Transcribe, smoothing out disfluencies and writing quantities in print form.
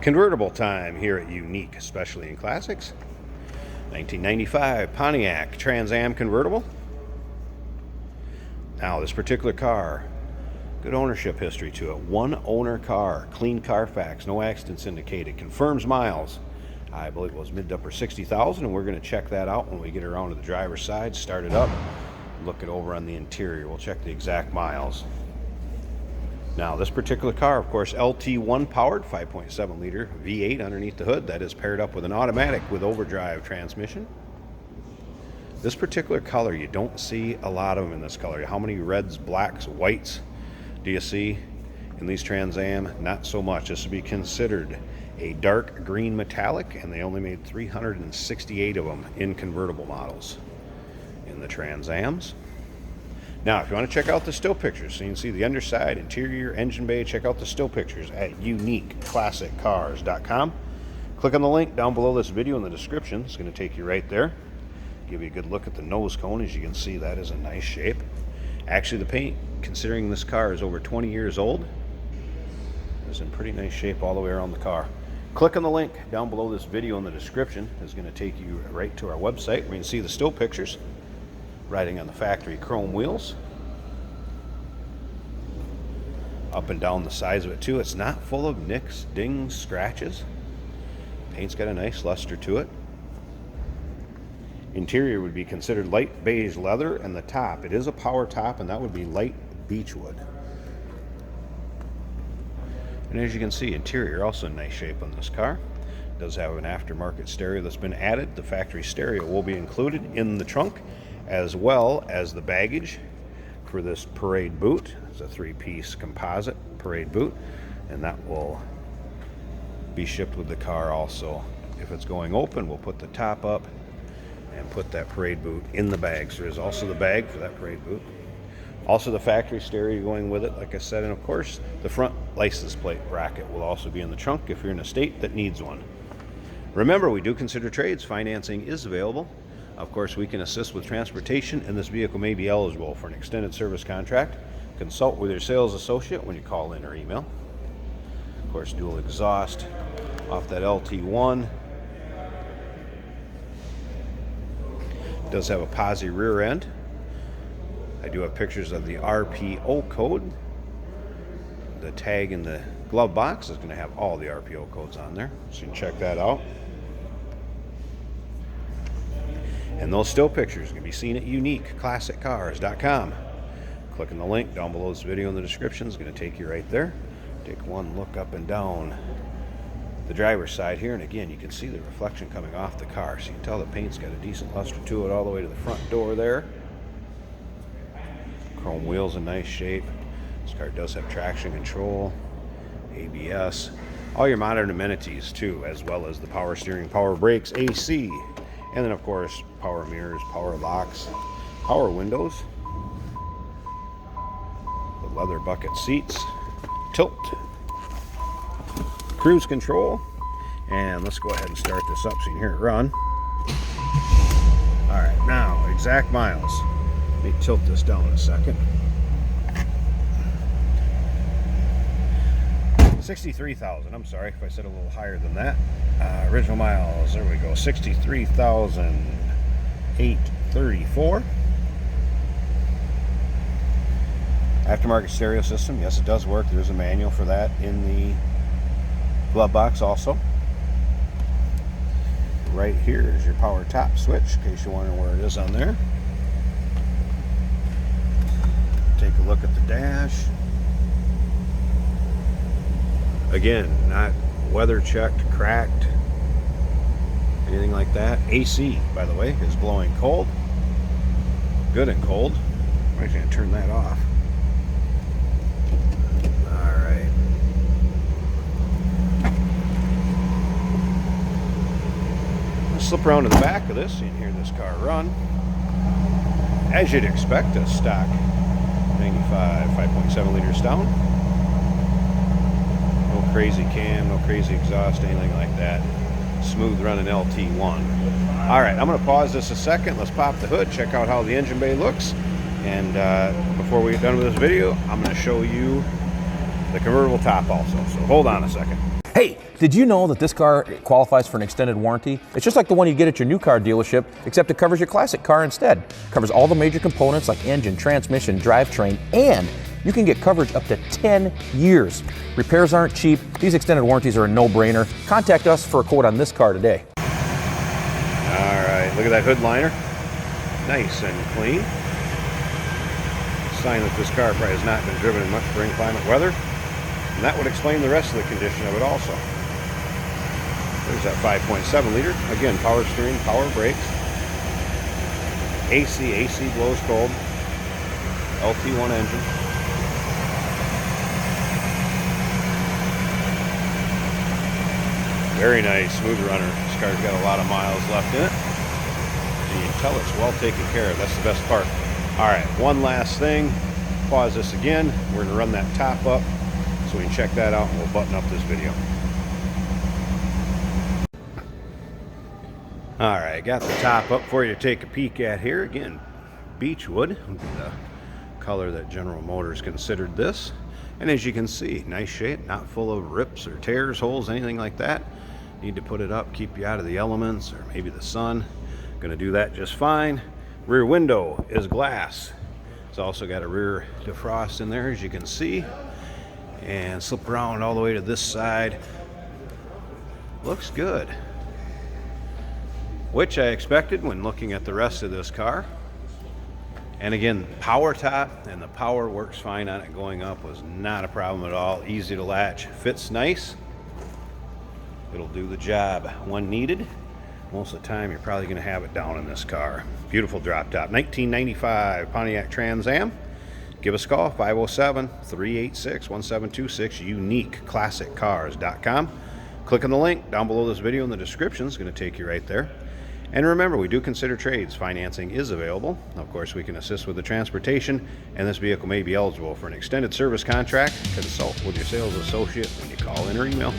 Convertible time here at Unique, especially in classics. 1995 Pontiac Trans Am convertible. Now this particular car, good ownership history to it. One owner car, clean Carfax, no accidents indicated, confirms miles. I believe it was mid to upper 60,000, and we're going to check that out when we get around to the driver's side, start it up, look it over on the interior. We'll check the exact miles. Now this particular car, of course, LT1 powered, 5.7 liter V8 underneath the hood. That is paired up with an automatic with overdrive transmission. This particular color, you don't see a lot of them in this color. How many reds, blacks, whites do you see in these Trans Am? Not so much. This would be considered a dark green metallic, and they only made 368 of them in convertible models in the Trans Ams. Now, if you want to check out the still pictures, so you can see the underside, interior, engine bay, check out the still pictures at uniqueclassiccars.com. Click on the link down below this video in the description. It's going to take you right there. Give you a good look at the nose cone. As you can see, that is a nice shape. Actually, the paint, considering this car is over 20 years old, is in pretty nice shape all the way around the car. Click on the link down below this video in the description. It's going to take you right to our website where you can see the still pictures. Riding on the factory chrome wheels. Up and down the sides of it too. It's not full of nicks, dings, scratches. Paint's got a nice luster to it. Interior would be considered light beige leather, and the top, it is a power top, and that would be light beechwood. And as you can see, interior also in nice shape on this car. It does have an aftermarket stereo that's been added. The factory stereo will be included in the trunk, as well as the baggage for this parade boot. It's a 3-piece composite parade boot, and that will be shipped with the car also. If it's going open, we'll put the top up and put that parade boot in the bag. So there's also the bag for that parade boot. Also the factory stereo going with it, like I said, and of course the front license plate bracket will also be in the trunk if you're in a state that needs one. Remember, we do consider trades. Financing is available. Of course, we can assist with transportation, and this vehicle may be eligible for an extended service contract. Consult with your sales associate when you call in or email. Of course, dual exhaust off that LT1. It does have a posi rear end. I do have pictures of the RPO code. The tag in the glove box is going to have all the RPO codes on there, so you can check that out. And those still pictures can be seen at uniqueclassiccars.com. Click on the link down below this video in the description. It's going to take you right there. Take one look up and down the driver's side here, and again, you can see the reflection coming off the car. So you can tell the paint's got a decent luster to it all the way to the front door there. Chrome wheels in nice shape. This car does have traction control, ABS, all your modern amenities too, as well as the power steering, power brakes, AC. And then, of course, power mirrors, power locks, power windows, the leather bucket seats, tilt, cruise control. And let's go ahead and start this up so you can hear it run. All right, now, exact miles. Let me tilt this down a second. 63,000. I'm sorry if I said a little higher than that. Original miles, there we go, 63,834. Aftermarket stereo system, yes, it does work. There's a manual for that in the glove box also. Right here is your power top switch, in case you're wondering where it is on there. Take a look at the dash. Again, not weather checked, cracked, anything like that. AC, by the way, is blowing cold. Good and cold. I'm actually going to turn that off. Alright. Let's slip around to the back of this so you can hear this car run. As you'd expect, a stock 95 5.7 liters down. No crazy cam, no crazy exhaust, anything like that. Smooth running LT1. All right, I'm going to pause this a second. Let's pop the hood, check out how the engine bay looks. And before we get done with this video, I'm going to show you the convertible top also. So hold on a second. Hey, did you know that this car qualifies for an extended warranty? It's just like the one you get at your new car dealership, except it covers your classic car instead. It covers all the major components like engine, transmission, drivetrain, and you can get coverage up to 10 years. Repairs aren't cheap. These extended warranties are a no-brainer. Contact us for a quote on this car today. All right, look at that hood liner. Nice and clean. Sign that this car probably has not been driven in much for inclement weather. And that would explain the rest of the condition of it also. There's that 5.7 liter. Again, power steering, power brakes. AC blows cold. LT1 engine. Very nice, smooth runner. This car's got a lot of miles left in it. And you can tell it's well taken care of. That's the best part. All right, one last thing. Pause this again. We're gonna run that top up so we can check that out and we'll button up this video. All right, got the top up for you to take a peek at here. Again, Beechwood, the color that General Motors considered this. And as you can see, nice shape, not full of rips or tears, holes, anything like that. Need to put it up, keep you out of the elements or maybe the sun. Gonna do that just fine. Rear window is glass. It's also got a rear defrost in there, as you can see. And slip around all the way to this side. Looks good. Which I expected when looking at the rest of this car. And again, power top, and the power works fine on it going up. Was not a problem at all. Easy to latch. Fits nice. It'll do the job when needed. Most of the time, you're probably going to have it down in this car. Beautiful drop top. 1995 Pontiac Trans Am. Give us a call, 507-386-1726, uniqueclassiccars.com. Click on the link down below this video in the description. It's going to take you right there. And remember, we do consider trades. Financing is available. Of course, we can assist with the transportation, and this vehicle may be eligible for an extended service contract. Consult with your sales associate when you call in or email.